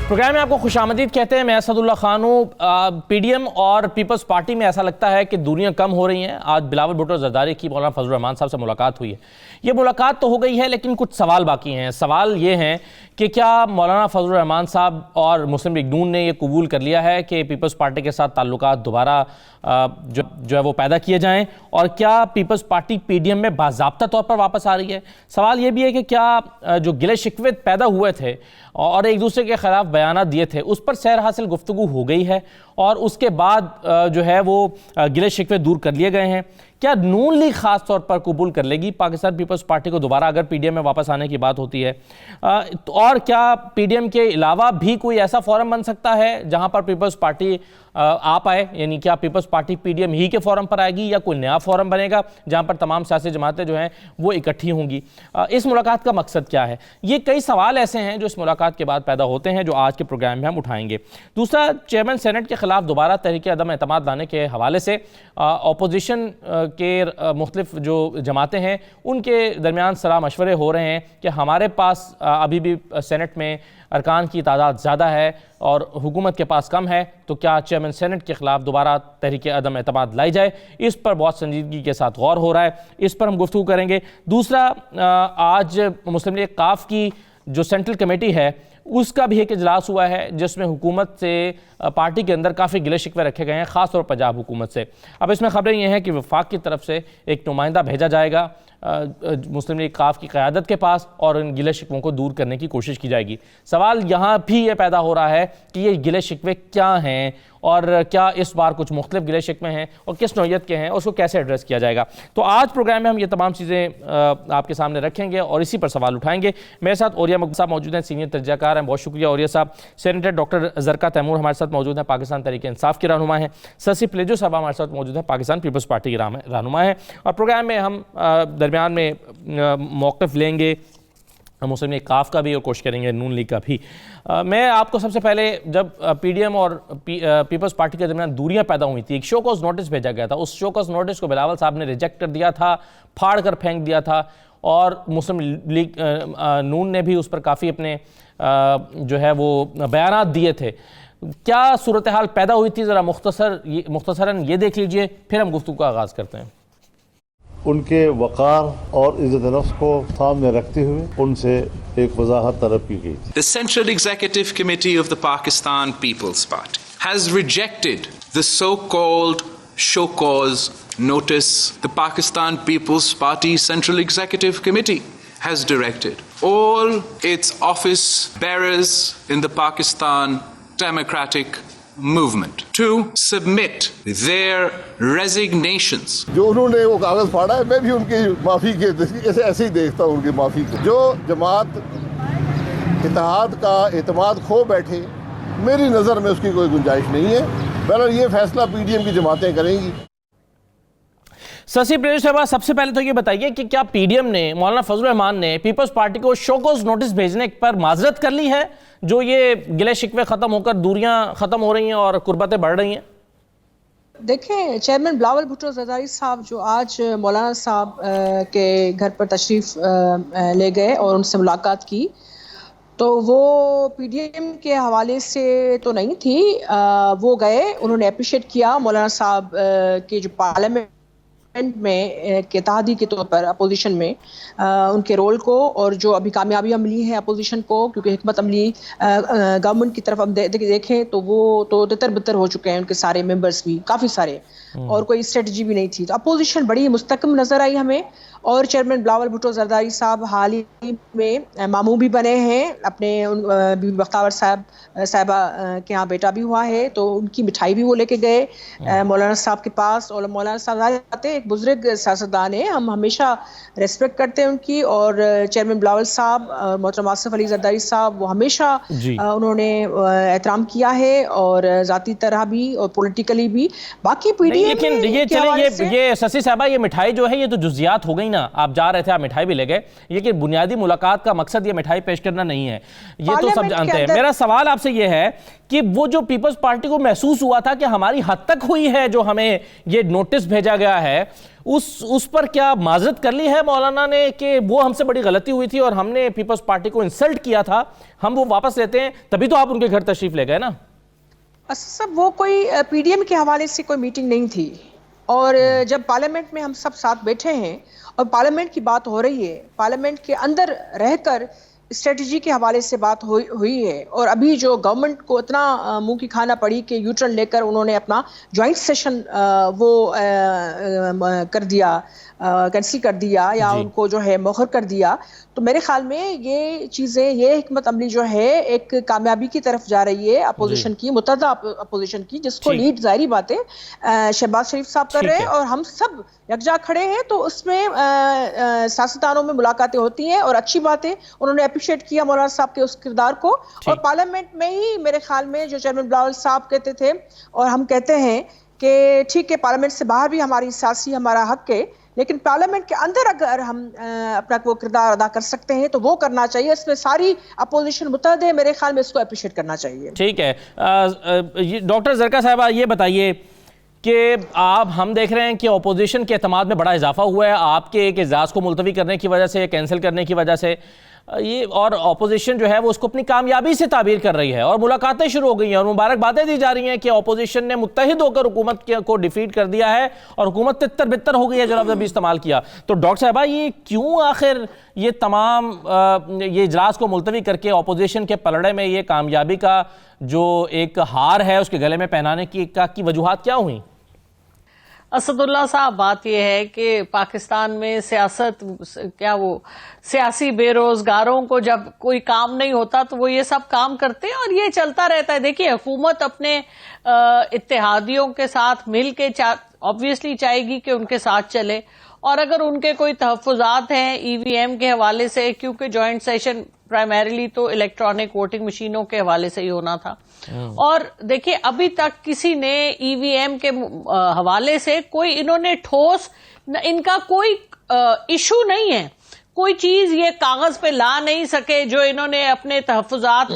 Programme میں آپ کو خوش آمدید کہتے ہیں. میں اسد اللہ خان ہوں. پی ڈی ایم اور پیپلز پارٹی میں ایسا لگتا ہے کہ دوریاں کم ہو رہی ہیں. آج بلاول بھٹو زرداری کی مولانا فضل الرحمان صاحب سے ملاقات ہوئی ہے. یہ ملاقات تو ہو گئی ہے لیکن کچھ سوال باقی ہیں. سوال یہ ہیں کہ کیا مولانا فضل الرحمان صاحب اور مسلم لیگ نون نے یہ قبول کر لیا ہے کہ پیپلز پارٹی کے ساتھ تعلقات دوبارہ جو ہے وہ پیدا کیے جائیں, اور کیا Peoples party P D M میں باضابطہ طور پر واپس آ رہی ہے. سوال یہ بھی ہے کہ کیا جو گلے شکوے پیدا ہوئے تھے اور ایک دوسرے کے خلاف بیانات دیے تھے اس پر سیر حاصل گفتگو ہو گئی ہے اور اس کے بعد جو ہے وہ گلے شکوے دور کر لیے گئے ہیں. کیا نون لیگ خاص طور پر قبول کر لے گی پاکستان پیپلز پارٹی کو دوبارہ اگر پی ڈی ایم میں واپس آنے کی بات ہوتی ہے, اور کیا پی ڈی ایم کے علاوہ بھی کوئی ایسا فورم بن سکتا ہے جہاں پر پیپلز پارٹی آ پائے, یعنی کیا Peoples party P D M ہی کے فورم پر آئے گی یا کوئی نیا فورم بنے گا جہاں پر تمام سیاسی جماعتیں جو ہیں وہ اکٹھی ہوں گی. اس ملاقات کا مقصد کیا ہے؟ یہ کئی سوال ایسے ہیں جو اس ملاقات کے بعد پیدا ہوتے ہیں جو آج کے پروگرام میں ہم اٹھائیں گے. دوسرا, چیئرمین سینٹ کے خلاف دوبارہ تحریک عدم اعتماد لانے کے حوالے سے اپوزیشن کے مختلف جو جماعتیں ہیں ان کے درمیان صلاح مشورے ہو رہے ہیں کہ ہمارے پاس ابھی بھی سینٹ میں ارکان کی تعداد زیادہ ہے اور حکومت کے پاس کم ہے, تو کیا چیئرمین سینٹ کے خلاف دوبارہ تحریک عدم اعتماد لائی جائے؟ اس پر بہت سنجیدگی کے ساتھ غور ہو رہا ہے, اس پر ہم گفتگو کریں گے. دوسرا, آج مسلم لیگ قاف کی جو سینٹرل کمیٹی ہے اس کا بھی ایک اجلاس ہوا ہے جس میں حکومت سے پارٹی کے اندر کافی گلے شکوے رکھے گئے ہیں, خاص طور پر پنجاب حکومت سے. اب اس میں خبریں یہ ہیں کہ وفاق کی طرف سے ایک نمائندہ بھیجا جائے گا مسلم لیگ قاف کی قیادت کے پاس اور ان گلے شکووں کو دور کرنے کی کوشش کی جائے گی. سوال یہاں بھی یہ پیدا ہو رہا ہے کہ یہ گلے شکوے کیا ہیں اور کیا اس بار کچھ مختلف گلے شکوے ہیں اور کس نوعیت کے ہیں, اس کو کیسے ایڈریس کیا جائے گا. تو آج پروگرام میں ہم یہ تمام چیزیں آپ کے سامنے رکھیں گے اور اسی پر سوال اٹھائیں گے. میرے ساتھ اوریا مقبول صاحب موجود ہیں, سینئر تجزیہ کار ہیں. بہت شکریہ اوریا صاحب. سینیٹر ڈاکٹر زرقا تیمور ہمارے ساتھ موجود ہیں, پاکستان تحریک انصاف کے رہنما ہیں. سسی پلیجو صاحب ہمارے ساتھ موجود ہیں, پاکستان پیپلز پارٹی کے رہنما ہیں. اور پروگرام میں ہم درمیان میں موقف لیں گے مسلم لیگ قاف کا بھی اور کوشش کریں گے نون لیگ کا بھی. میں آپ کو سب سے پہلے, جب پی ڈی ایم اور پیپلز پارٹی کے درمیان دوریاں پیدا ہوئی تھی, ایک شو کوز نوٹس بھیجا گیا تھا. اس شو کوز نوٹس کو بلاول صاحب نے ریجیکٹ کر دیا تھا, پھاڑ کر پھینک دیا تھا, اور مسلم لیگ نون نے بھی اس پر کافی اپنے جو ہے وہ بیانات دیے تھے. کیا صورتحال پیدا ہوئی تھی, ذرا مختصراً یہ دیکھ لیجئے, پھر ہم گفتگو کا آغاز کرتے ہیں. ان کے وقار اور عزت نفس کو سامنے رکھتے ہوئے ان سے ایک وضاحت طلب کی گئی. The Central Executive Committee of the Pakistan People's Party has rejected the so-called show cause notice the Pakistan People's Party Central Executive Committee has directed all its office bearers in the Pakistan Democratic Movement to submit their resignations. جو انہوں نے وہ کاغذ پھاڑا ہے, میں بھی ان کی معافی کے ایسے ہی دیکھتا ہوں ان کی معافی کو. جو جماعت اتحاد کا اعتماد کھو بیٹھے, میری نظر میں اس کی کوئی گنجائش نہیں ہے. بہرحال یہ فیصلہ پی ڈی ایم کی جماعتیں کریں گی. سسی پلیجو صاحبہ, سب سے پہلے تو یہ بتائیے کہ کیا پی ڈی ایم نے, مولانا فضل الرحمان نے پیپلز پارٹی کو شو کوز نوٹس بھیجنے پر معذرت کر لی ہے, جو یہ گلے شکوے ختم ہو کر دوریاں ختم ہو رہی ہیں اور قربتیں بڑھ رہی ہیں؟ دیکھیں, چیئرمین بلاول بھٹو زرداری صاحب جو آج مولانا صاحب کے گھر پر تشریف لے گئے اور ان سے ملاقات کی, تو وہ پی ڈی ایم کے حوالے سے تو نہیں تھی. وہ گئے, انہوں نے اپریشیٹ کیا مولانا صاحب کے جو پارلیمنٹ میں اتحادی کے طور پر اپوزیشن میں ان کے رول کو, اور جو ابھی کامیابیاں ملی ہیں اپوزیشن کو, کیونکہ حکمت عملی گورنمنٹ کی طرف ہم دیکھیں تو وہ تو تتر بتر ہو چکے ہیں ان کے سارے ممبرز بھی, کافی سارے, اور کوئی اسٹریٹجی بھی نہیں تھی. تو اپوزیشن بڑی مستحکم نظر آئی ہمیں. اور چیئرمین بلاول بھٹو زرداری صاحب حال ہی میں ماموں بھی بنے ہیں, اپنے بی بختیور صاحبہ کے ہاں بیٹا بھی ہوا ہے, تو ان کی مٹھائی بھی وہ لے کے گئے مولانا صاحب کے پاس. اور مولانا صاحب ایک بزرگ سیاستدان ہیں, ہم ہمیشہ ریسپیکٹ کرتے ہیں ان کی. اور چیئرمین بلاول صاحب اور محترم آصف علی زرداری صاحب, وہ ہمیشہ انہوں نے احترام کیا ہے, اور ذاتی طرح بھی اور پولیٹیکلی بھی. باقی پی ڈی ایم, لیکن یہ سسی صاحبہ, یہ مٹھائی جو ہے یہ تو جزیات ہو گئی مٹھائی نہ، آپ جا رہے تھے آپ مٹھائی بھی لے گئے، لیکن بنیادی ملاقات کا مقصد یہ مٹھائی پیش کرنا نہیں ہے، یہ تو سب جانتے ہیں۔ میرا سوال آپ سے یہ ہے کہ وہ جو پیپلز پارٹی کو محسوس ہوا تھا کہ ہماری حد تک ہوئی ہے جو ہمیں یہ نوٹس بھیجا گیا ہے، اس پر کیا معذرت کر لی ہے مولانا نے کہ وہ ہم سے بڑی غلطی ہوئی تھی اور ہم نے پیپلز پارٹی کو انسلٹ کیا تھا، ہم وہ واپس لیتے ہیں، تبھی تو آپ ان کے گھر تشریف لے گئے نا؟ سب وہ کوئی پی ڈی ایم کے حوالے سے کوئی میٹنگ نہیں تھی، اور جب پارلیمنٹ میں ہم سب ساتھ بیٹھے ہیں اور پارلیمنٹ کی بات ہو رہی ہے، پارلیمنٹ کے اندر رہ کر اسٹریٹجی کے حوالے سے بات ہوئی ہے، اور ابھی جو گورنمنٹ کو اتنا منہ کی کھانا پڑی کہ یو ٹرن لے کر انہوں نے اپنا جوائنٹ سیشن وہ کر دیا، کینسل کر دیا یا ان کو جو ہے مؤخر کر دیا، تو میرے خیال میں یہ چیزیں، یہ حکمت عملی جو ہے ایک کامیابی کی طرف جا رہی ہے اپوزیشن کی، متحدہ اپوزیشن کی، جس کو لیڈ ظاہری بات ہے شہباز شریف صاحب کر رہے ہیں، اور ہم سب یکجا کھڑے ہیں، تو اس میں سیاستدانوں میں ملاقاتیں ہوتی ہیں اور اچھی بات ہے، انہوں نے اپریشیٹ کیا مولانا صاحب کے اس کردار کو، اور پارلیمنٹ میں ہی میرے خیال میں جو چیئرمین بلاول صاحب کہتے تھے اور ہم کہتے ہیں کہ ٹھیک ہے پارلیمنٹ سے باہر بھی ہماری سیاسی ہمارا حق ہے، لیکن پارلیمنٹ کے اندر اگر ہم اپنا وہ کردار ادا کر سکتے ہیں تو وہ کرنا چاہیے، اس میں ساری اپوزیشن متحد ہے، میرے خیال میں اس کو اپریشیٹ کرنا چاہیے۔ ٹھیک ہے، ڈاکٹر زرکا صاحبہ یہ بتائیے کہ ہم دیکھ رہے ہیں کہ اپوزیشن کے اعتماد میں بڑا اضافہ ہوا ہے آپ کے ایک اجلاس کو ملتوی کرنے کی وجہ سے، کینسل کرنے کی وجہ سے، یہ اور اپوزیشن جو ہے وہ اس کو اپنی کامیابی سے تعبیر کر رہی ہے اور ملاقاتیں شروع ہو گئی ہیں اور مبارکبادیں دی جا رہی ہیں کہ اپوزیشن نے متحد ہو کر حکومت کو ڈیفیٹ کر دیا ہے اور حکومت تتر بتر ہو گئی ہے، جو لفظ ابھی استعمال کیا۔ تو ڈاکٹر صاحبہ یہ کیوں آخر یہ تمام یہ اجلاس کو ملتوی کر کے اپوزیشن کے پلڑے میں یہ کامیابی کا جو ایک ہار ہے اس کے گلے میں پہنانے کی وجوہات کیا ہوئیں؟ اسد اللہ صاحب، بات یہ ہے کہ پاکستان میں سیاسی بے روزگاروں کو جب کوئی کام نہیں ہوتا تو وہ یہ سب کام کرتے ہیں اور یہ چلتا رہتا ہے۔ دیکھیے حکومت اپنے اتحادیوں کے ساتھ مل کے obviously چاہے گی کہ ان کے ساتھ چلے، اور اگر ان کے کوئی تحفظات ہیں ای وی ایم کے حوالے سے، کیونکہ جوائنٹ سیشن پرائمریلی تو الیکٹرانک ووٹنگ مشینوں کے حوالے سے ہی ہونا تھا، اور دیکھیے ابھی تک کسی نے ای وی ایم کے حوالے سے کوئی انہوں نے ٹھوس، ان کا کوئی ایشو نہیں ہے، کوئی چیز یہ کاغذ پہ لا نہیں سکے جو انہوں نے اپنے تحفظات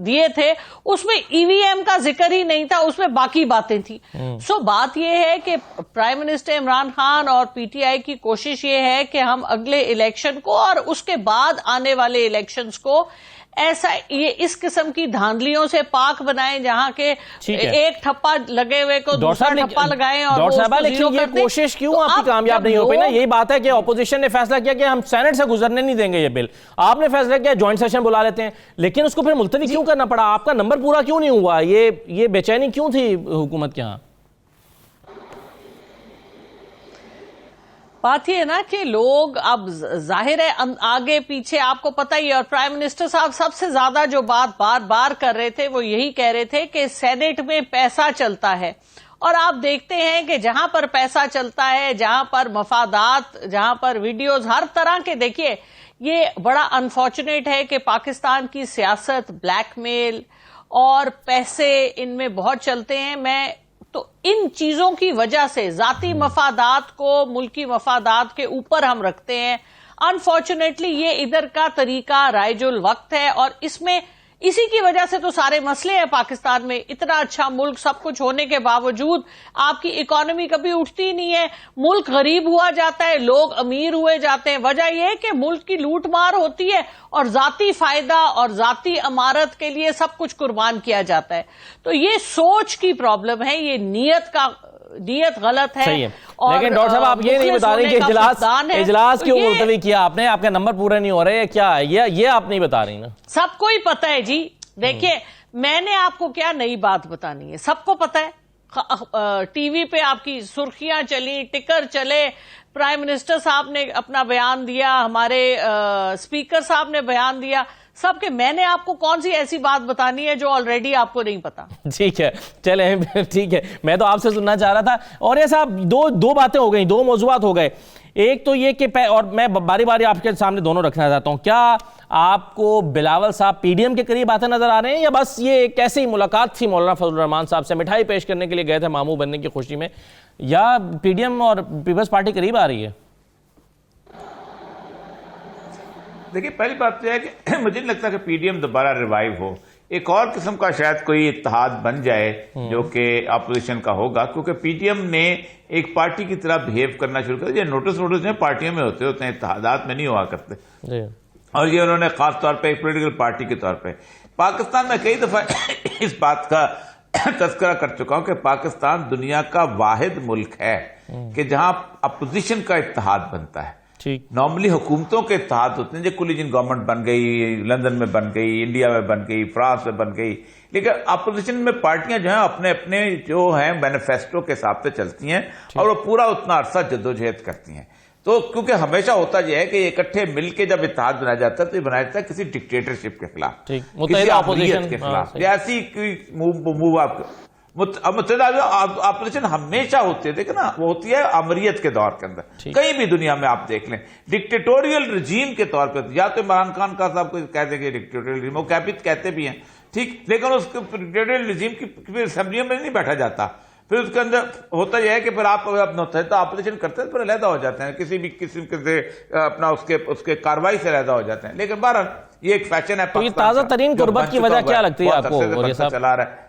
دیے تھے، اس میں ای وی ایم کا ذکر ہی نہیں تھا، اس میں باقی باتیں تھیں۔ سو بات یہ ہے کہ پرائم منسٹر عمران خان اور پی ٹی آئی کی کوشش یہ ہے کہ ہم اگلے الیکشن کو اور اس کے بعد آنے والے الیکشنز کو ایسا اس قسم کی دھاندلیوں سے پاک بنائیں جہاں کے ایک ٹھپا لگے ہوئے کو دوسرا ٹھپا لگائیں، اور ڈاکٹر صاحبہ لیکن یہ کوشش کیوں آپ کی کامیاب نہیں ہو پئی نا؟ یہی بات ہے کہ اپوزیشن نے فیصلہ کیا کہ ہم سینٹ سے گزرنے نہیں دیں گے یہ بل، آپ نے فیصلہ کیا جوائنٹ سیشن بلا لیتے ہیں، لیکن اس کو پھر ملتوی کیوں کرنا پڑا؟ آپ کا نمبر پورا کیوں نہیں ہوا؟ یہ بے چینی کیوں تھی حکومت کے ہاں؟ بات یہ ہے نا کہ لوگ اب ظاہر ہے آگے پیچھے آپ کو پتہ ہی ہے، اور پرائم منسٹر صاحب سب سے زیادہ جو بات بار بار کر رہے تھے وہ یہی کہہ رہے تھے کہ سینٹ میں پیسہ چلتا ہے، اور آپ دیکھتے ہیں کہ جہاں پر پیسہ چلتا ہے، جہاں پر مفادات، جہاں پر ویڈیوز ہر طرح کے، دیکھیے یہ بڑا انفارچونیٹ ہے کہ پاکستان کی سیاست بلیک میل اور پیسے ان میں بہت چلتے ہیں۔ تو ان چیزوں کی وجہ سے ذاتی مفادات کو ملکی مفادات کے اوپر ہم رکھتے ہیں۔ انفارچونیٹلی یہ ادھر کا طریقہ رائج الوقت ہے، اور اس میں اسی کی وجہ سے تو سارے مسئلے ہیں پاکستان میں۔ اتنا اچھا ملک سب کچھ ہونے کے باوجود آپ کی اکانومی کبھی اٹھتی نہیں ہے، ملک غریب ہوا جاتا ہے، لوگ امیر ہوئے جاتے ہیں۔ وجہ یہ ہے کہ ملک کی لوٹ مار ہوتی ہے اور ذاتی فائدہ اور ذاتی امارت کے لیے سب کچھ قربان کیا جاتا ہے۔ تو یہ سوچ کی پرابلم ہے، یہ نیت غلط ہے۔ صحیح ہے، لیکن ڈاکٹر صاحب آپ یہ نہیں بتا رہی کہ اجلاس کیوں ملتوی کیا آپ نے؟ آپ کے نمبر پورے نہیں ہو رہے، کیا ہے یہ آپ نہیں بتا رہی نا؟ سب کو ہی پتہ ہے جی، دیکھیے میں نے آپ کو کیا نئی بات بتانی ہے، سب کو پتہ ہے۔ ٹی وی پہ آپ کی سرخیاں چلی، ٹکر چلے، پرائم منسٹر صاحب نے اپنا بیان دیا، ہمارے اسپیکر صاحب نے بیان دیا، سب کے میں نے آپ کو کون سی ایسی بات بتانی ہے جو آلریڈی آپ کو نہیں پتا؟ ٹھیک ہے، چلیں ٹھیک ہے، میں تو آپ سے سننا چاہ رہا تھا۔ اور یہ صاحب دو باتیں ہو گئیں، دو موضوعات ہو گئے۔ ایک تو یہ کہ اور میں باری باری آپ کے سامنے دونوں رکھنا چاہتا ہوں، کیا آپ کو بلاول صاحب پی ڈی ایم کے قریب آتے نظر آ رہے ہیں، یا بس یہ ایک ایسی ہی ملاقات تھی مولانا فضل الرحمان صاحب سے، مٹھائی پیش کرنے کے لیے گئے تھے ماموں بننے کی خوشی میں، یا پی ڈی ایم اور پیپلز پارٹی قریب آ رہی ہے؟ دیکھیے پہلی بات تو یہ ہے کہ مجھے نہیں لگتا کہ پی ڈی ایم دوبارہ ریوائیو ہو، ایک اور قسم کا شاید کوئی اتحاد بن جائے جو کہ اپوزیشن کا ہوگا، کیونکہ پی ڈی ایم نے ایک پارٹی کی طرح بہیو کرنا شروع کر دیا. نوٹس میں پارٹیوں میں ہوتے ہیں، اتحادات میں نہیں ہوا کرتے. اور یہ انہوں نے خاص طور پہ ایک پولیٹیکل پارٹی کے طور پہ پاکستان میں کئی دفعہ اس بات کا تذکرہ کر چکا ہوں کہ پاکستان دنیا کا واحد ملک ہے کہ جہاں اپوزیشن کا اتحاد بنتا ہے. نارملی حکومتوں کے اتحاد ہوتے ہیں، جو کولیجن گورنمنٹ بن گئی، لندن میں بن گئی، انڈیا میں بن گئی، فرانس میں بن گئی، لیکن اپوزیشن میں پارٹیاں جو ہیں اپنے اپنے جو ہیں مینیفیسٹو کے حساب سے چلتی ہیں اور وہ پورا اتنا عرصہ جدوجہد کرتی ہیں. تو کیونکہ ہمیشہ ہوتا یہ ہے کہ یہ اکٹھے مل کے جب اتحاد بنایا جاتا ہے تو یہ بنایا جاتا ہے کسی ڈکٹیٹرشپ کے خلاف، کسی اپوزیشن کے خلاف، یا ایسی موو آپ متحدہ اپوزیشن ہمیشہ ہوتی ہے. دیکھیں نا، وہ ہوتی ہے امریت کے دور کے اندر، کہیں بھی دنیا میں آپ دیکھ لیں ڈکٹیٹوریل رجیم کے طور پہ، یا تو عمران خان کا صاحب کو کہہ دیں کہ ڈکٹیٹوریل رجیم، وہ کہتے بھی ہیں ٹھیک، لیکن اس ڈکٹیٹوریل رجیم کی اسمبلیوں میں نہیں بیٹھا جاتا. پھر اس کے اندر ہوتا یہ ہے کہ پھر آپ متحدہ اپوزیشن کرتے ہیں پھر علیحدہ ہو جاتے ہیں، کسی بھی قسم کے اپنا اس کے کاروائی سے علیحدہ ہو جاتے ہیں. لیکن بہرحال یہ ایک فیشن ہے. تو یہ تازہ ترین قربت کی وجہ کیا لگتی ہے آپ کو چلا رہا ہے؟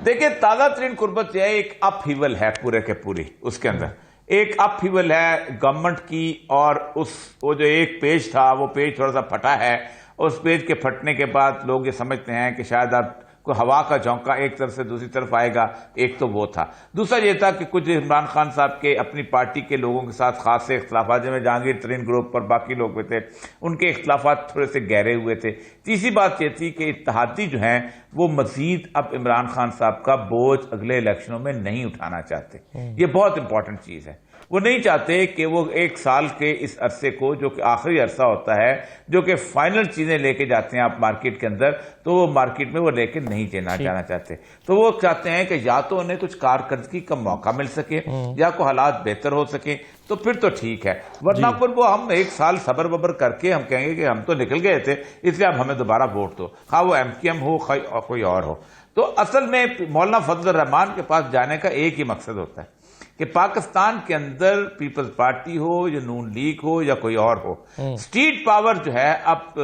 دیکھیں تازہ ترین قربت یہ ہے، ایک اپ ہیول ہے پورے کے پوری، اس کے اندر ایک اپ ہیول ہے گورنمنٹ کی، اور وہ جو ایک پیج تھا وہ پیج تھوڑا سا پھٹا ہے. اس پیج کے پھٹنے کے بعد لوگ یہ سمجھتے ہیں کہ شاید اب کوئی ہوا کا جھونکا ایک طرف سے دوسری طرف آئے گا. ایک تو وہ تھا. دوسرا یہ تھا کہ کچھ عمران خان صاحب کے اپنی پارٹی کے لوگوں کے ساتھ خاص سے اختلافات، جن میں جہانگیر ترین گروپ پر باقی لوگ بھی تھے، ان کے اختلافات تھوڑے سے گہرے ہوئے تھے. تیسری بات یہ تھی کہ اتحادی جو ہیں وہ مزید اب عمران خان صاحب کا بوجھ اگلے الیکشنوں میں نہیں اٹھانا چاہتے. یہ بہت امپورٹنٹ چیز ہے. وہ نہیں چاہتے کہ وہ ایک سال کے اس عرصے کو، جو کہ آخری عرصہ ہوتا ہے، جو کہ فائنل چیزیں لے کے جاتے ہیں آپ مارکیٹ کے اندر، تو وہ مارکیٹ میں وہ لے کے نہیں جانا چاہتے. تو وہ چاہتے ہیں کہ یا تو انہیں کچھ کارکردگی کا موقع مل سکے، یا کوئی حالات بہتر ہو سکے، تو پھر تو ٹھیک ہے. ورنہ پر وہ ہم ایک سال صبر ببر کر کے ہم کہیں گے کہ ہم تو نکل گئے تھے اس لیے اب ہمیں دوبارہ ووٹ دو، خواہ وہ ایم کیو ایم ہو خواہ کوئی اور ہو. تو اصل میں مولانا فضل الرحمان کے پاس جانے کا ایک ہی مقصد ہوتا ہے کہ پاکستان کے اندر پیپلز پارٹی ہو یا نون لیگ ہو یا کوئی اور ہو، اسٹیٹ پاور جو ہے اب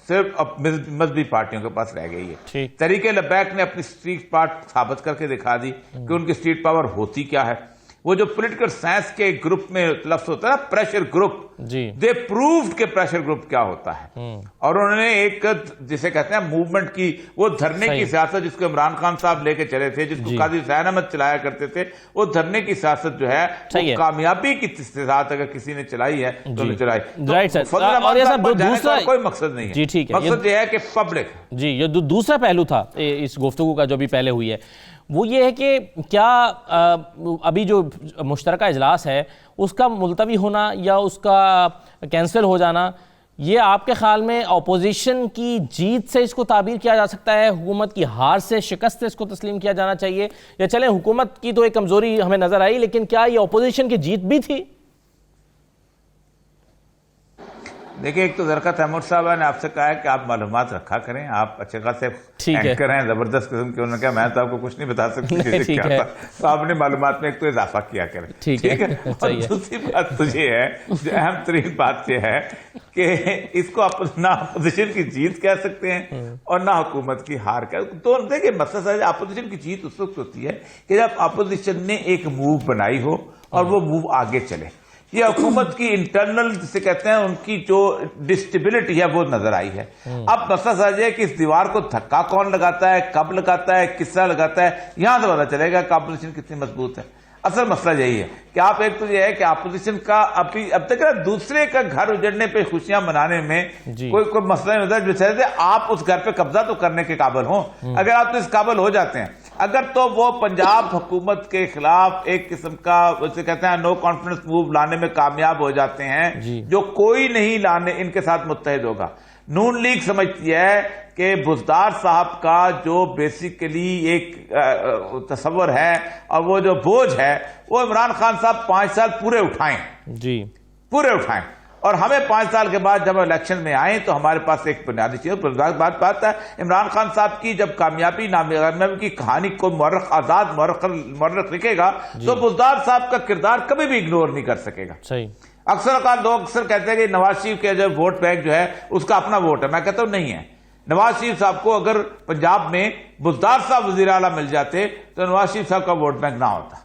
صرف مذہبی پارٹیوں کے پاس رہ گئی ہے. تحریک لبیک نے اپنی اسٹیٹ پاور ثابت کر کے دکھا دی کہ ان کی اسٹیٹ پاور ہوتی کیا ہے. وہ جو پولیٹیکل سائنس کے گروپ میں لفظ ہوتا ہے نا، پریشر گروپ، دے پرووڈ کہ پریشر گروپ کیا ہوتا ہے. اور انہوں نے ایک جسے کہتے ہیں موومنٹ کی، وہ دھرنے کی سیاست جس کو عمران خان صاحب لے کے چلے تھے، جس کو قاضی حسین احمد چلایا کرتے تھے، وہ دھرنے کی سیاست جو ہے وہ کامیابی کی ساتھ اگر کسی نے چلائی ہے تو نے چلائی. کوئی مقصد نہیں ہے، مقصد یہ ہے کہ پبلک. جی، یہ دوسرا پہلو تھا اس گفتگو کا جو بھی پہلے ہوئی ہے، وہ یہ ہے کہ کیا ابھی جو مشترکہ اجلاس ہے اس کا ملتوی ہونا یا اس کا کینسل ہو جانا، یہ آپ کے خیال میں اپوزیشن کی جیت سے اس کو تعبیر کیا جا سکتا ہے، حکومت کی ہار سے، شکست سے اس کو تسلیم کیا جانا چاہیے، یا چلیں حکومت کی تو ایک کمزوری ہمیں نظر آئی لیکن کیا یہ اپوزیشن کی جیت بھی تھی؟ دیکھیں، ایک تو درکا تیمور صاحب نے آپ سے کہا ہے کہ آپ معلومات رکھا کریں، آپ اچھے خاصے اینکر ہیں، زبردست قسم کے. انہوں نے کہا میں تو آپ کو کچھ نہیں بتا سکتی کیا تھا، تو آپ نے معلومات میں ایک تو اضافہ کیا کریں. ٹھیک ہے. اور دوسری بات تو یہ ہے، جو اہم ترین بات یہ ہے کہ اس کو نہ اپوزیشن کی جیت کہہ سکتے ہیں اور نہ حکومت کی ہار. تو دیکھیں مسئلہ اپوزیشن کی جیت اس وقت ہوتی ہے کہ جب اپوزیشن نے ایک موو بنائی ہو اور وہ موو آگے چلے. یہ حکومت کی انٹرنل جسے کہتے ہیں ان کی جو ڈسٹیبلٹی ہے وہ نظر آئی ہے. اب مسئلہ سمجھ ہے کہ اس دیوار کو دھکا کون لگاتا ہے، کب لگاتا ہے، کس طرح لگاتا ہے، یہاں سے پتا چلے گا کہ اپوزیشن کتنی مضبوط ہے. اصل مسئلہ یہی ہے کہ آپ ایک تو یہ ہے کہ اپوزیشن کا اب تک دوسرے کا گھر اجڑنے پہ خوشیاں منانے میں کوئی مسئلہ نہیں ہوتا، جیسے آپ اس گھر پہ قبضہ تو کرنے کے قابل ہوں. اگر آپ تو اس قابل ہو جاتے ہیں، اگر تو وہ پنجاب حکومت کے خلاف ایک قسم کا اسے کہتے ہیں نو کانفیڈنس موو لانے میں کامیاب ہو جاتے ہیں، جو کوئی نہیں لانے ان کے ساتھ متحد ہوگا. نون لیگ سمجھتی ہے کہ بزدار صاحب کا جو بیسیکلی ایک تصور ہے اور وہ جو بوجھ ہے وہ عمران خان صاحب 5 سال پورے اٹھائیں، پورے اٹھائیں. اور ہمیں 5 سال کے بعد جب الیکشن میں آئیں تو ہمارے پاس ایک بنیادی چیز بات ہے عمران خان صاحب کی جب کامیابی ناکامیابی کی کہانی کو مورخ آزاد مورخ لکھے گا تو بزدار صاحب کا کردار کبھی بھی اگنور نہیں کر سکے گا. صحیح. اکثر لوگ کہتے ہیں کہ نواز شریف کے جو ووٹ بینک جو ہے اس کا اپنا ووٹ ہے. میں کہتا ہوں نہیں ہے. نواز شریف صاحب کو اگر پنجاب میں بزدار صاحب وزیر اعلیٰ مل جاتے تو نواز شریف صاحب کا ووٹ بینک نہ ہوتا.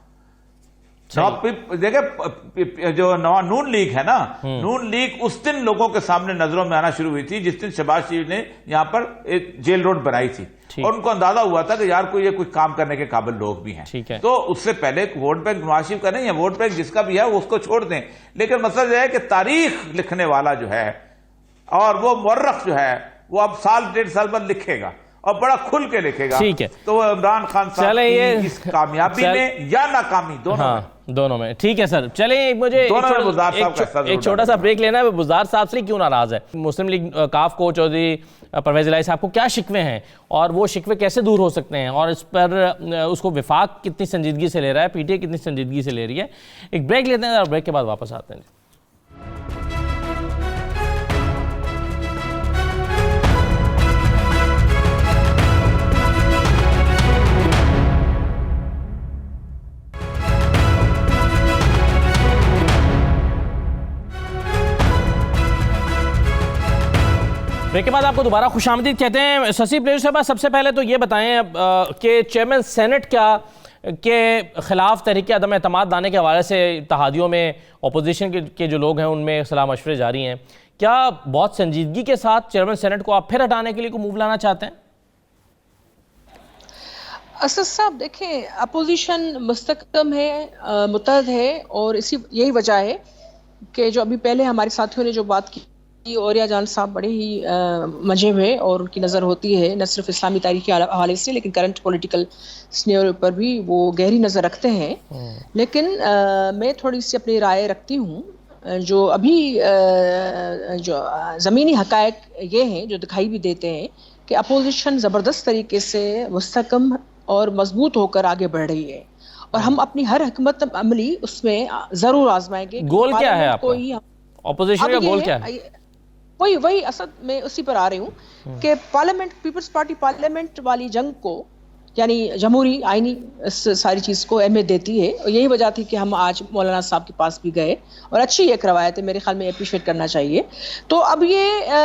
دیکھیں جو نون لیگ ہے نا، نون لیگ اس دن لوگوں کے سامنے نظروں میں آنا شروع ہوئی تھی جس دن شہباز شریف نے یہاں پر ایک جیل روڈ بنائی تھی اور ان کو اندازہ ہوا تھا کہ یار کوئی یہ کوئی کام کرنے کے قابل لوگ بھی ہیں. تو اس سے پہلے ووٹ بینک نواز شریف کا نہیں ہے، ووٹ بینک جس کا بھی ہے اس کو چھوڑ دیں. لیکن مسئلہ یہ ہے کہ تاریخ لکھنے والا جو ہے اور وہ مورخ جو ہے وہ اب 1.5 سال بعد لکھے گا اور بڑا کھل کے لکھے گا. ٹھیک ہے. تو عمران خان صاحب کی اس کامیابی میں یا ناکامی دونوں میں. ٹھیک ہے سر، چلیں مجھے ایک چھوٹا سا بریک لینا ہے. بزدار صاحب سے کیوں ناراض ہے مسلم لیگ کاف کو چودھری پرویز الہی صاحب کو؟ کیا شکوے ہیں اور وہ شکوے کیسے دور ہو سکتے ہیں اور اس پر اس کو وفاق کتنی سنجیدگی سے لے رہا ہے، پی ٹی اے کتنی سنجیدگی سے لے رہی ہے؟ ایک بریک لیتے ہیں اور بریک کے بعد واپس آتے ہیں. بریک کے بعد آپ کو دوبارہ خوش آمدید کہتے ہیں. سسی پلیئر صاحبہ، سب سے پہلے تو یہ بتائیں کہ چیئرمین سینٹ کیا کے خلاف تحریک عدم اعتماد لانے کے حوالے سے اتحادیوں میں اپوزیشن کے جو لوگ ہیں ان میں صلاح مشورے جاری ہیں، کیا بہت سنجیدگی کے ساتھ چیئرمین سینٹ کو آپ پھر ہٹانے کے لیے کوئی موو لانا چاہتے ہیں؟ اسد صاحب دیکھیں، اپوزیشن مستحکم ہے، متحد ہے، اور یہی وجہ ہے کہ جو ابھی پہلے ہمارے ساتھیوں نے جو بات کی، اوریا جان صاحب بڑے ہی مجھے ہوئے اور ان کی نظر ہوتی ہے نہ صرف اسلامی تاریخ کے حوالے سے لیکن کرنٹ پولیٹیکل سینیریو پر بھی وہ گہری نظر رکھتے ہیں. لیکن میں تھوڑی سی اپنی رائے رکھتی ہوں. جو ابھی جو زمینی حقائق یہ ہیں جو دکھائی بھی دیتے ہیں کہ اپوزیشن زبردست طریقے سے مستحکم اور مضبوط ہو کر آگے بڑھ رہی ہے اور ہم اپنی ہر حکمت عملی اس میں ضرور آزمائیں گے. گول کیا ہے آپ کا؟ اپوزیشن کا گول کیا ہے؟ وہی اسد میں اسی پر آ رہی ہوں کہ پارلیمنٹ، پیپلز پارٹی پارلیمنٹ والی جنگ کو، یعنی جمہوری آئینی اس ساری چیز کو اہمیت دیتی ہے، اور یہی وجہ تھی کہ ہم آج مولانا صاحب کے پاس بھی گئے اور اچھی ایک روایت ہے، میرے خیال میں اپریشیٹ کرنا چاہیے. تو اب یہ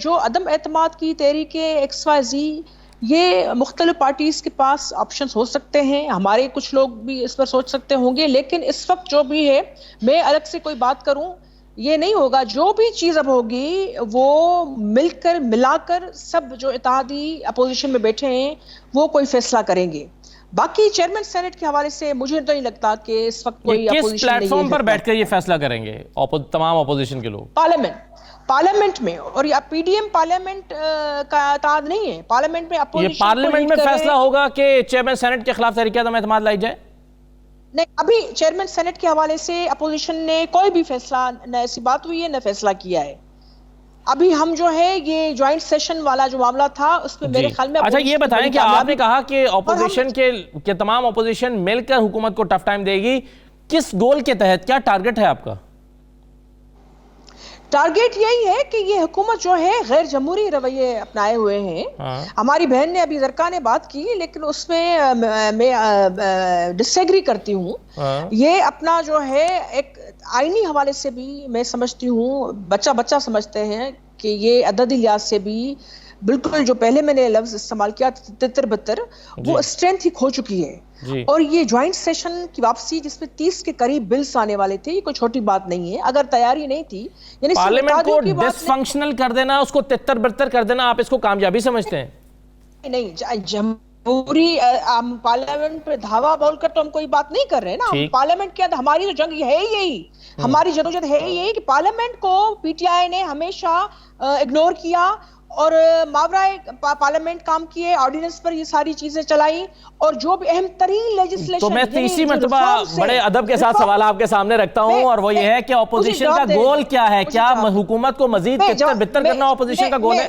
جو عدم اعتماد کی تحریک XYZ، یہ مختلف پارٹیز کے پاس آپشنز ہو سکتے ہیں، ہمارے کچھ لوگ بھی اس پر سوچ سکتے ہوں گے، لیکن اس وقت جو بھی ہے میں الگ سے کوئی بات کروں یہ نہیں ہوگا. جو بھی چیز اب ہوگی وہ ملا کر سب جو اتحادی اپوزیشن میں بیٹھے ہیں وہ کوئی فیصلہ کریں گے. باقی چیئرمین سینٹ کے حوالے سے مجھے تو نہیں لگتا کہ اس وقت کوئی اپوزیشن کس پلیٹ فارم پر بیٹھ کر یہ فیصلہ کریں گے تمام اپوزیشن کے لوگ؟ پارلیمنٹ میں. اور یہ پی ڈی ایم پارلیمنٹ کا اتحاد نہیں ہے، پارلیمنٹ میں اپوزیشن، یہ پارلیمنٹ میں فیصلہ ہوگا کہ چیئرمین سینٹ کے خلاف تحریک عدم اعتماد لائی جائے؟ نہیں، ابھی چیئرمین سینٹ کے حوالے سے اپوزیشن نے کوئی بھی فیصلہ، نہ ایسی بات ہوئی ہے نہ فیصلہ کیا ہے. ابھی ہم جو ہے یہ جوائنٹ سیشن والا جو معاملہ تھا اس میں میرے خیال میں اچھا یہ بتائیں کہ آپ نے کہا کہ اپوزیشن کے تمام اپوزیشن مل کر حکومت کو ٹف ٹائم دے گی، کس گول کے تحت، کیا ٹارگٹ ہے آپ کا؟ ٹارگٹ یہی ہے کہ یہ حکومت جو ہے غیر جمہوری رویے اپنائے ہوئے ہیں. ہماری بہن نے ابھی زرکا نے بات کی لیکن اس میں میں ڈس ایگری کرتی ہوں. یہ اپنا جو ہے ایک آئینی حوالے سے بھی میں سمجھتی ہوں، بچہ سمجھتے ہیں کہ یہ عددی لحاظ سے بھی بالکل جو پہلے میں نے لفظ استعمال کیا 73-72 وہ اسٹرینتھ ہی کھو چکی ہے. اور یہ جوائنٹ سیشن کی واپسی جس میں 30 کے قریب بلز آنے والے تھے، یہ کوئی چھوٹی بات نہیں ہے. اگر تیاری نہیں تھی، یعنی پارلیمنٹ کو ڈس فنکشنل کر دینا، اس کو 73-72 کر دینا، آپ اس کو کامیابی سمجھتے ہیں؟ نہیں، جمہوری پارلیمنٹ پہ دھاوا بول کر تو ہم کوئی بات نہیں کر رہے نا. پارلیمنٹ کے اندر ہماری تو جنگ ہے یہی، ہماری جدوجہد ہے یہی کہ پارلیمنٹ کو پی ٹی آئی نے ہمیشہ اگنور کیا اور ماورائے پارلیمنٹ کام کیے، آرڈیننس پر یہ ساری چیزیں چلائی، اور جو بھی اہم ترین لیجسلیشن. تو میں تیسری مرتبہ بڑے ادب کے ساتھ سوال آپ کے سامنے رکھتا ہوں اور وہ یہ ہے کہ اپوزیشن کا گول کیا ہے؟ کیا حکومت کو مزید 73-72 کرنا اپوزیشن کا گول ہے؟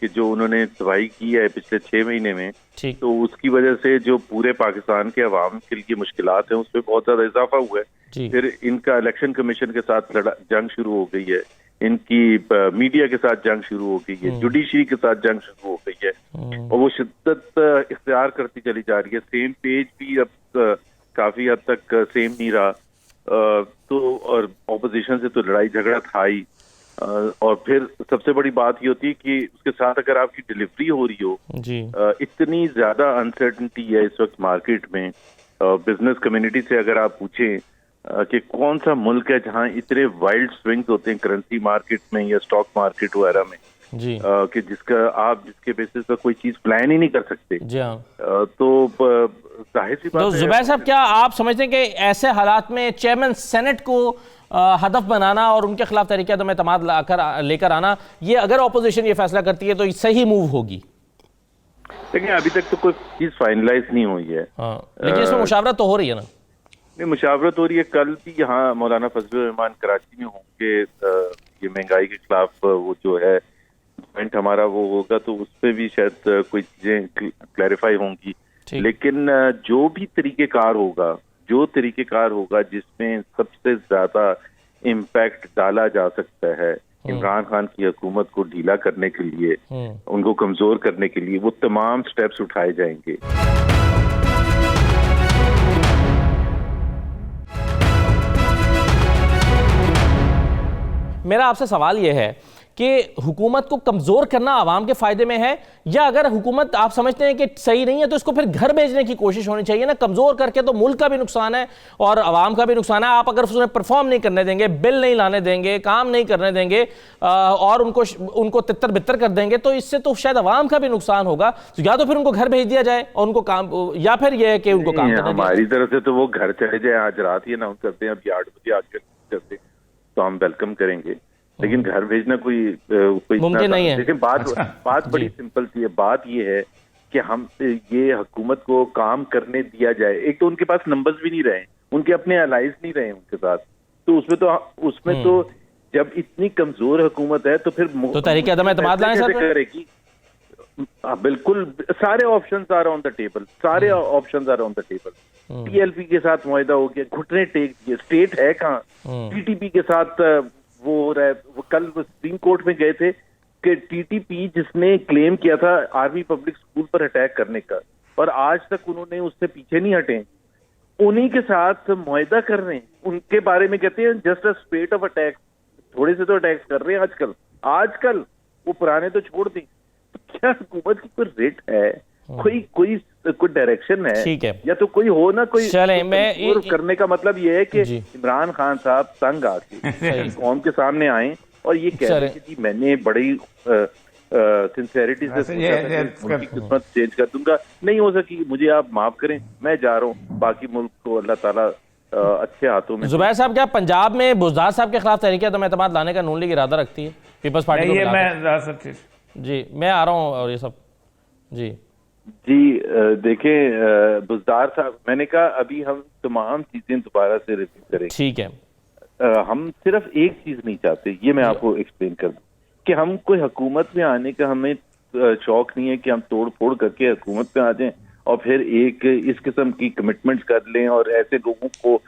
کہ جو انہوں نے تباہی کی ہے پچھلے 6 مہینے میں، ٹھیک، تو اس کی وجہ سے جو پورے پاکستان کے عوام کے لیے مشکلات ہیں اس پہ بہت زیادہ اضافہ ہوا ہے. جی پھر ان کا الیکشن کمیشن کے ساتھ جنگ شروع ہو گئی ہے، ان کی میڈیا کے ساتھ جنگ شروع ہو گئی ہے، جوڈیشری کے ساتھ جنگ شروع ہو گئی ہے، اور وہ شدت اختیار کرتی چلی جا رہی ہے. سیم پیج بھی اب کافی حد تک سیم نہیں رہا، تو اور اپوزیشن سے تو لڑائی جھگڑا تھا ہی. اور پھر سب سے بڑی بات یہ ہوتی ہے کہ اس کے ساتھ اگر آپ کی ڈلیوری ہو رہی ہو، جی اتنی زیادہ انسرٹنٹی ہے اس وقت مارکیٹ میں. بزنس کمیونٹی سے اگر آپ پوچھیں کہ کون سا ملک ہے جہاں اتنے وائلڈ سوئنگز ہوتے ہیں کرنسی مارکیٹ میں یا اسٹاک مارکیٹ وغیرہ میں، جی کہ جس کے بیسس پر کوئی چیز پلان ہی نہیں کر سکتے. جی ہاں. تو ظاہر سی تو بات ہے. زبیر صاحب، کیا آپ سمجھتے ہیں کہ ایسے حالات میں چیئرمین سینٹ کو ہدف بنانا اور ان کے خلاف تحریک عدم اعتماد لے کر آنا، یہ اگر اپوزیشن یہ فیصلہ کرتی ہے تو صحیح موو ہوگی؟ لیکن ابھی تک تو کوئی چیز فائنلائز نہیں ہوئی ہے. ہاں، لیکن اس میں مشاورت تو ہو رہی ہے نا؟ نہیں، مشاورت ہو رہی ہے. کل بھی یہاں مولانا فضل الرحمان کراچی میں ہوں گے، یہ مہنگائی کے خلاف وہ جو ہے پوائنٹ ہمارا وہ ہوگا، تو اس پہ بھی شاید کوئی چیزیں کلیریفائی ہوں گی. لیکن جو بھی طریقہ کار ہوگا جس میں سب سے زیادہ امپیکٹ ڈالا جا سکتا ہے عمران خان کی حکومت کو ڈھیلا کرنے کے لیے، ان کو کمزور کرنے کے لیے، وہ تمام سٹیپس اٹھائے جائیں گے. میرا آپ سے سوال یہ ہے کہ حکومت کو کمزور کرنا عوام کے فائدے میں ہے، یا اگر حکومت آپ سمجھتے ہیں کہ صحیح نہیں ہے تو اس کو پھر گھر بھیجنے کی کوشش ہونی چاہیے نا؟ کمزور کر کے تو ملک کا بھی نقصان ہے اور عوام کا بھی نقصان ہے. آپ اگر انہیں پرفارم نہیں کرنے دیں گے، بل نہیں لانے دیں گے، کام نہیں کرنے دیں گے، اور ان کو تتر بتر کر دیں گے، تو اس سے تو شاید عوام کا بھی نقصان ہوگا. یا تو پھر ان کو گھر بھیج دیا جائے اور ان کو کام، یا پھر یہ ہے کہ ان کو کام کرنا. ہماری طرف سے تو وہ گھر چلے جائیں، آج رات ہی اناؤنس کرتے ہیں اب 8 بجے آ کے کرتے ہیں تو ہم ویلکم کریں گے. لیکن گھر بھیجنا کوئی ممکن نہیں ہے. لیکن بات بڑی سمپل سی ہے. بات یہ ہے کہ ہم یہ حکومت کو کام کرنے دیا جائے. ایک تو ان کے پاس نمبرز بھی نہیں رہے، ان کے اپنے الائز نہیں رہے ان کے ساتھ، تو اس میں تو جب اتنی کمزور حکومت ہے تو پھر تو تحریک عدم اعتماد لانے سے کرے گی. بالکل سارے options are on the table. T L P کے ساتھ معاہدہ ہو گیا، گھٹنے ٹیک دیے، اسٹیٹ ہے کہاں؟ ٹی ٹی پی کے ساتھ وہ ہو رہا ہے. وہ کل سپریم کورٹ میں گئے تھے کہ ٹی ٹی پی جس نے کلیم کیا تھا آرمی پبلک اسکول پر اٹیک کرنے کا، اور آج تک انہوں نے اس سے پیچھے نہیں ہٹے، انہی کے ساتھ معاہدہ کر رہے ہیں. ان کے بارے میں کہتے ہیں just a speed of attack. تھوڑے سے تو اٹیکس کر رہے ہیں آج کل وہ پرانے تو چھوڑ دیں. کیا حکومت کی کوئی ریٹ ہے، کوئی ڈائریکشن ہے، یا تو کوئی ہو نا کوئی کرنے کا مطلب یہ ہے کہ عمران خان صاحب تنگ آ کے قوم کے سامنے آئیں اور یہ کہہ رہے ہیں کہ میں نے بڑی سنسیریٹی سے قسمت چینج کر دوں گا. نہیں ہو سکی، مجھے آپ معاف کریں، میں جا رہا ہوں، باقی ملک کو اللہ تعالیٰ اچھے ہاتھوں میں. زبیر صاحب، کیا پنجاب میں بزدار صاحب کے خلاف تحریک عدم اعتماد لانے کا نون لیگ ارادہ رکھتی ہے؟ پیپلز پارٹی کو جی میں آ رہا ہوں اور یہ سب جی دیکھیں بزدار صاحب، میں نے کہا ابھی ہم تمام چیزیں دوبارہ سے ریویو کریں. ٹھیک ہے. ہم صرف ایک چیز نہیں چاہتے، یہ میں آپ کو ایکسپلین کر دوں کہ ہم کوئی حکومت میں آنے کا ہمیں شوق نہیں ہے کہ ہم توڑ پھوڑ کر کے حکومت میں آ جائیں اور پھر ایک اس قسم کی کمٹمنٹ کر لیں اور ایسے لوگوں کو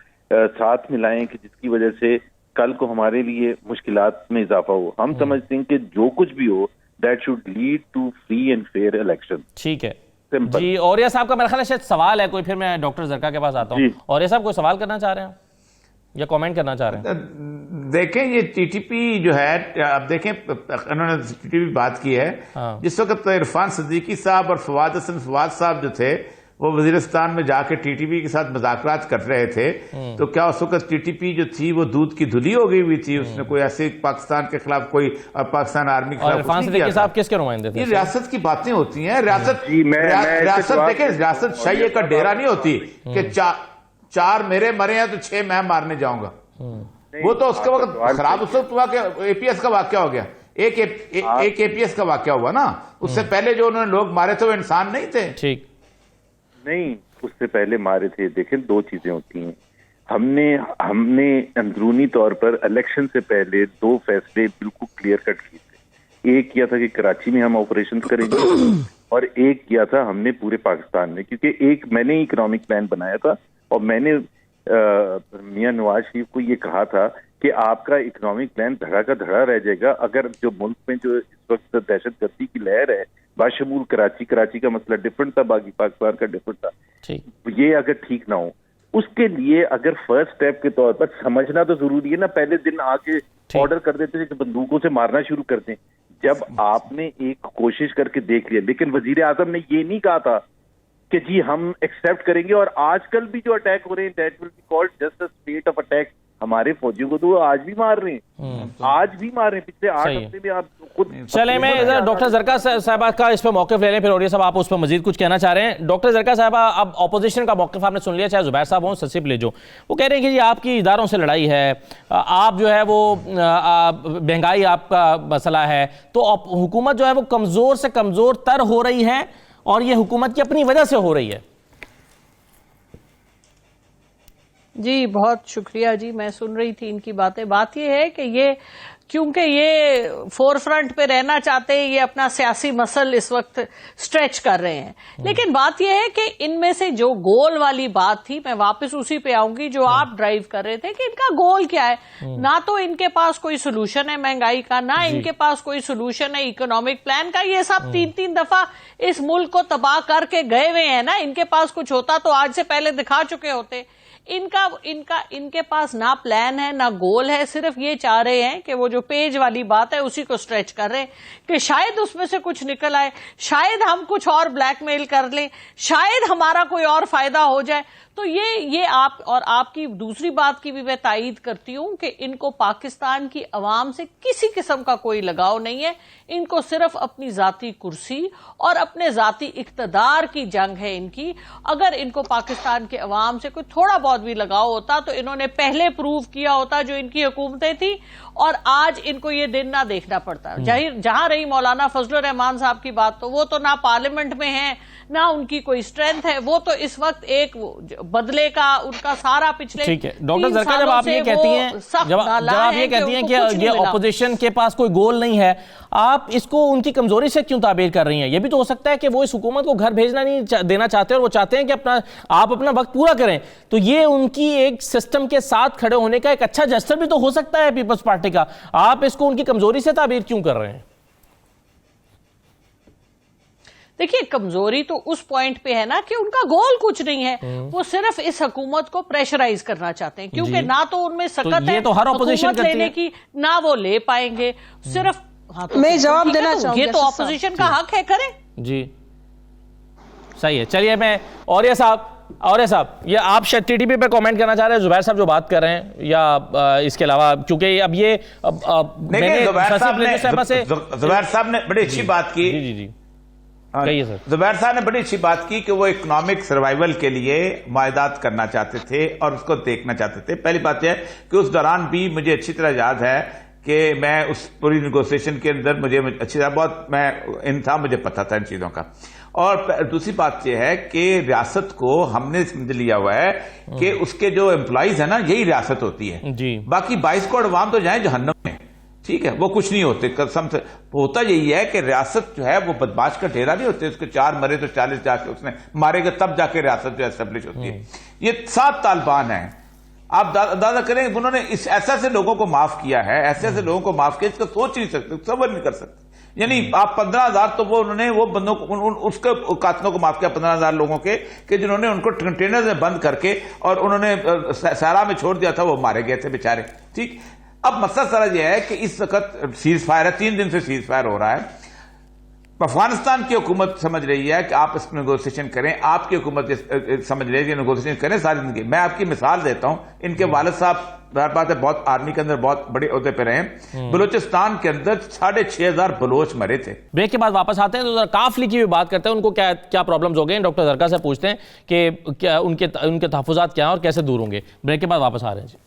ساتھ ملائیں کہ جس کی وجہ سے کل کو ہمارے لیے مشکلات میں اضافہ ہو. ہم سمجھتے ہیں کہ جو کچھ بھی ہو that should lead to free and fair election. ٹھیک ہے جی. اوریا صاحب کا میرا خیال ہے شاید سوال ہے کوئی، پھر میں ڈاکٹر زرکا کے پاس آتا ہوں. اوریا صاحب کوئی سوال کرنا چاہ رہے ہیں یا کامنٹ کرنا چاہ رہے ہیں؟ دیکھیں یہ ٹی ٹی پی جو ہے، اب دیکھیں انہوں نے ٹی ٹی پی بات کی ہے، جس وقت عرفان صدیقی صاحب اور فواد حسن فواد صاحب جو تھے وہ وزیرستان میں جا کے ٹی ٹی پی کے ساتھ مذاکرات کر رہے تھے، تو کیا اس وقت ٹی ٹی پی جو تھی وہ دودھ کی دھلی ہو گئی ہوئی تھی؟ اس نے کوئی ایسے پاکستان کے خلاف کوئی پاکستان آرمی کے خلاف عرفان صدیقی صاحب کس کے نمائندے تھے؟ یہ ریاست کی باتیں ہوتی ہیں. ریاست دیکھیں، ریاست شاہی کا ڈیرا نہیں ہوتی کہ 4 میرے مرے ہیں تو 6 میں مارنے جاؤں گا. وہ تو اس کے وقت خراب اس وقت ہوا کہ اے پی ایس کا واقعہ ہو گیا، ایک اے پی ایس کا واقعہ ہوا نا. اس سے پہلے جو انہوں نے لوگ مارے تھے وہ انسان نہیں تھے. ٹھیک نہیں، اس سے پہلے مارے تھے. دیکھیں 2 چیزیں ہوتی ہیں. ہم نے اندرونی طور پر الیکشن سے پہلے 2 فیصلے بالکل کلیئر کٹ کیے تھے ایک کیا تھا کہ کراچی میں ہم آپریشن کریں گے اور ایک کیا تھا ہم نے پورے پاکستان میں, کیونکہ ایک میں نے اکنامک پلان بنایا تھا اور میں نے میاں نواز شریف کو یہ کہا تھا کہ آپ کا اکنامک پلان دھڑا کا دھڑا رہ جائے گا اگر جو ملک میں جو اس وقت دہشت گردی کی لہر ہے باشمول کراچی کا مسئلہ ڈفرنٹ تھا, باقی پاکستان کا ڈفرنٹ تھا, یہ اگر ٹھیک نہ ہو اس کے لیے اگر فرسٹ اسٹیپ کے طور پر سمجھنا تو ضروری ہے نا. پہلے دن آ کے آرڈر کر دیتے تھے کہ بندوقوں سے مارنا شروع کر دیں. جب آپ نے ایک کوشش کر کے دیکھ لیا, لیکن وزیر اعظم نے یہ نہیں کہا تھا کہ جی ہم ایکسپٹ کریں گے. اور آج کل بھی جو اٹیک ہو رہے ہیں that will be called just a state of attack. ہمارے فوجیوں کو تو وہ آج بھی مار رہے ہیں, آج بھی مار رہے ہیں. پچھلے 8 ہفتے میں آپ خود چلیں میں ڈاکٹر زرکا صاحبہ کا اس پہ موقف لے لیں, پھر اولیاء صاحب آپ اس پہ مزید کچھ کہنا چاہ رہے ہیں. ڈاکٹر زرکا صاحبہ اب اپوزیشن کا موقف آپ نے سن لیا, چاہے زبیر صاحب ہوں سسیب لے جو, وہ کہہ رہے ہیں کہ جی آپ کی اداروں سے لڑائی ہے, آپ جو ہے وہ مہنگائی آپ کا مسئلہ ہے, تو حکومت جو ہے وہ کمزور سے کمزور تر ہو رہی ہے اور یہ حکومت کی اپنی وجہ سے ہو رہی ہے. جی بہت شکریہ جی, میں سن رہی تھی ان کی باتیں. بات یہ ہے کہ یہ کیونکہ یہ فور فرنٹ پہ رہنا چاہتے ہیں, یہ اپنا سیاسی مسل اس وقت سٹریچ کر رہے ہیں. لیکن بات یہ ہے کہ ان میں سے جو گول والی بات تھی, میں واپس اسی پہ آؤں گی جو آپ ڈرائیو کر رہے تھے, کہ ان کا گول کیا ہے. نہ تو ان کے پاس کوئی سولوشن ہے مہنگائی کا, نہ ان کے پاس کوئی سولوشن ہے اکنامک پلان کا. یہ سب 3 دفعہ اس ملک کو تباہ کر کے گئے ہوئے ہیں نا. ان کے پاس کچھ ہوتا تو آج سے پہلے دکھا چکے ہوتے. ان کے پاس نہ پلان ہے نہ گول ہے, صرف یہ چاہ رہے ہیں کہ وہ جو پیج والی بات ہے اسی کو سٹریچ کر رہے ہیں کہ شاید اس میں سے کچھ نکل آئے, شاید ہم کچھ اور بلیک میل کر لیں, شاید ہمارا کوئی اور فائدہ ہو جائے. تو یہ آپ کی دوسری بات کی بھی میں تائید کرتی ہوں کہ ان کو پاکستان کی عوام سے کسی قسم کا کوئی لگاؤ نہیں ہے. ان کو صرف اپنی ذاتی کرسی اور اپنے ذاتی اقتدار کی جنگ ہے ان کی. اگر ان کو پاکستان کے عوام سے کوئی تھوڑا بہت بھی لگاؤ ہوتا تو انہوں نے پہلے پروو کیا ہوتا جو ان کی حکومتیں تھی, اور آج ان کو یہ دن نہ دیکھنا پڑتا. جہاں رہی مولانا فضل الرحمان صاحب کی بات, تو وہ تو نہ پارلیمنٹ میں ہیں نہ ان کی کوئی اسٹرینتھ ہے. وہ تو اس وقت ایک بدلے کا ان کا سارا پچھلے ٹھیک ہے. ڈاکٹر زرکا جب آپ یہ کہتی ہیں, جب آپ یہ کہتی ہیں کہ یہ اپوزیشن کے پاس کوئی گول نہیں ہے, آپ اس کو ان کی کمزوری سے کیوں تعبیر کر رہی ہیں؟ یہ بھی تو ہو سکتا ہے کہ وہ اس حکومت کو گھر بھیجنا نہیں دینا چاہتے اور وہ چاہتے ہیں کہ آپ اپنا وقت پورا کریں. تو یہ ان کی ایک سسٹم کے ساتھ کھڑے ہونے کا ایک اچھا جسٹر بھی تو ہو سکتا ہے پیپلز پارٹی کا. آپ اس کو ان کی کمزوری سے تعبیر کیوں کر رہے ہیں؟ دیکھیے کمزوری تو اس پوائنٹ پہ ہے نا کہ ان کا گول کچھ نہیں ہے. وہ صرف اس حکومت کو پریشرائز کرنا چاہتے ہیں, کیونکہ نہ تو ان میں سکت ہے حکومت لینے کی, نہ وہ لے پائیں گے. صرف میں جواب دینا چاہوں گی, یہ تو اپوزیشن کا حق ہے, کریں. جی صحیح ہے. چلیے میں اولیاء صاحب یہ آپ شاید ٹی ٹی پی پہ کامنٹ کرنا چاہ رہے ہیں, زبیر صاحب جو بات کر رہے ہیں, یا اس کے علاوہ کیونکہ اب یہ زبیر صاحب نے بڑی اچھی بات کی. جی زبیر صاحب نے بڑی اچھی بات کی کہ وہ اکنامک سروائیول کے لیے معاہدات کرنا چاہتے تھے اور اس کو دیکھنا چاہتے تھے. پہلی بات یہ ہے کہ اس دوران بھی مجھے اچھی طرح یاد ہے کہ میں اس پوری نیگوسیشن کے اندر مجھے اچھی طرح بہت میں ان تھا, مجھے پتا تھا ان چیزوں کا. اور دوسری بات یہ ہے کہ ریاست کو ہم نے سمجھ لیا ہوا ہے کہ اس کے جو امپلائیز ہیں نا, یہی ریاست ہوتی ہے. باقی 22 کروڑ عوام تو جائیں جہنم میں, ٹھیک ہے, وہ کچھ نہیں ہوتے. قسم سے ہوتا یہی ہے کہ ریاست جو ہے وہ بدماش کا ڈیرا نہیں ہوتے, اس کے 4 مرے تو 40 جا کے اس نے مارے گا, تب جا کے ریاست جو اسٹیبلش ہوتی ہے. یہ 7 طالبان ہیں, آپ اندازہ کریں انہوں نے ایسے لوگوں کو معاف کیا ہے, ایسے لوگوں کو معاف کیا, اس کا سوچ نہیں سکتے, صبر نہیں کر سکتے. یعنی آپ 15,000 تو وہ انہوں نے وہ بندوں کو اس کے قاتلوں کو معاف کیا, 15,000 لوگوں کے, کہ جنہوں نے ان کو کنٹینر میں بند کر کے اور انہوں نے صحرا میں چھوڑ دیا تھا, وہ مارے گئے تھے بیچارے. ٹھیک, اب مسئلہ سارا یہ ہے کہ اس وقت سیز فائر ہے, 3 دن سے سیز فائر ہو رہا ہے. افغانستان کی حکومت سمجھ رہی ہے کہ آپ اس میں نیگوسیشن کریں, آپ کی حکومت سمجھ رہی ہے کہ نیگوسیشن کریں ساری زندگی. میں آپ کی مثال دیتا ہوں, ان کے والد صاحب ظاہر بات ہے بہت آرمی کے اندر بہت بڑے عہدے پہ رہے ہیں. بلوچستان کے اندر 6,500 بلوچ مرے تھے. بریک کے بعد واپس آتے ہیں تو کافلی کی بھی بات کرتے ہیں, ان کو کیا پرابلمز ہو گئے ہیں, ڈاکٹر زرکا سے پوچھتے ہیں کہ ان کے تحفظات کیا ہیں اور کیسے دور ہوں گے. بریک کے بعد واپس آ رہے ہیں.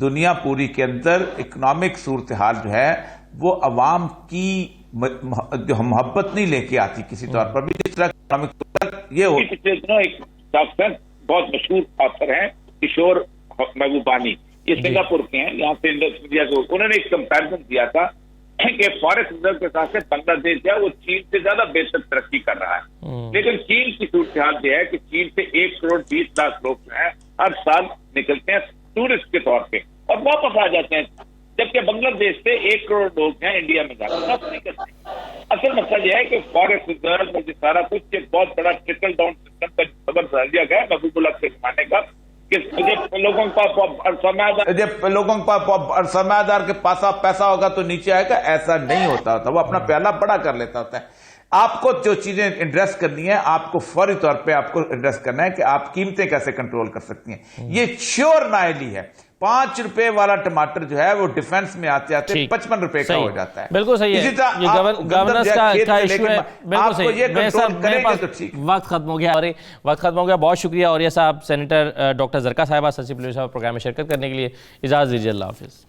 دنیا پوری کے اندر اکنامک صورتحال جو ہے وہ عوام کی جو محبت نہیں لے کے آتی کسی طور پر بھی، جس طرح اکنامک یہ ہو. پچھلے دنوں ایک ڈاکٹر بہت مشہور ڈاکٹر ہیں کشور محبوبانی، یہ سنگاپور کے ہیں، یہاں سے انڈیا کو، انہوں نے ایک کمپیرزن دیا تھا کہ فارسٹ ریزرو کے ساتھ بنگلہ دیش جو ہے وہ چین سے زیادہ بہتر ترقی کر رہا ہے، لیکن چین کی صورتحال یہ ہے کہ چین سے 1 کروڑ 20 لاکھ لوگ جو ہیں ہر سال نکلتے ہیں ٹورسٹ کے طور پہ اور واپس آ جاتے ہیں، جبکہ بنگلہ دیش سے 1 کروڑ لوگ ہیں انڈیا میں جا کر واپس نہیں کرتے. اصل مسئلہ یہ ہے کہ فارسٹ ریزرو اور یہ سارا کچھ ایک بہت بڑا ٹرکل ڈاؤن سسٹم کا خبر ڈال دیا گیا محبوب اللہ کے زمانے کا کہ لوگوں کا سرمایہ دار کے پاس پیسہ ہوگا تو نیچے آئے گا، ایسا نہیں ہوتا ہوتا، وہ اپنا پیالہ بڑا کر لیتا ہوتا ہے. آپ کو جو چیزیں ایڈریس کرنی ہے آپ کو فوری طور پہ آپ کو ایڈریس کرنا ہے کہ آپ قیمتیں کیسے کنٹرول کر سکتی ہیں. یہ شیور نائلی ہے. 5 روپے والا ٹماٹر جو ہے وہ ڈیفنس میں آتے آتے 55 روپے کا ہو جاتا ہے. بالکل صحیح ہے. یہ گورننس کا ایشو ہے. بالکل صحیح. وقت ختم ہو گیا. بہت شکریہ. اور یہ صاحب سینیٹر ڈاکٹر زرکا صاحبہ سچی پولیس پروگرام میں شرکت کرنے کے لیے. اجازت دیجیے. اللہ حافظ.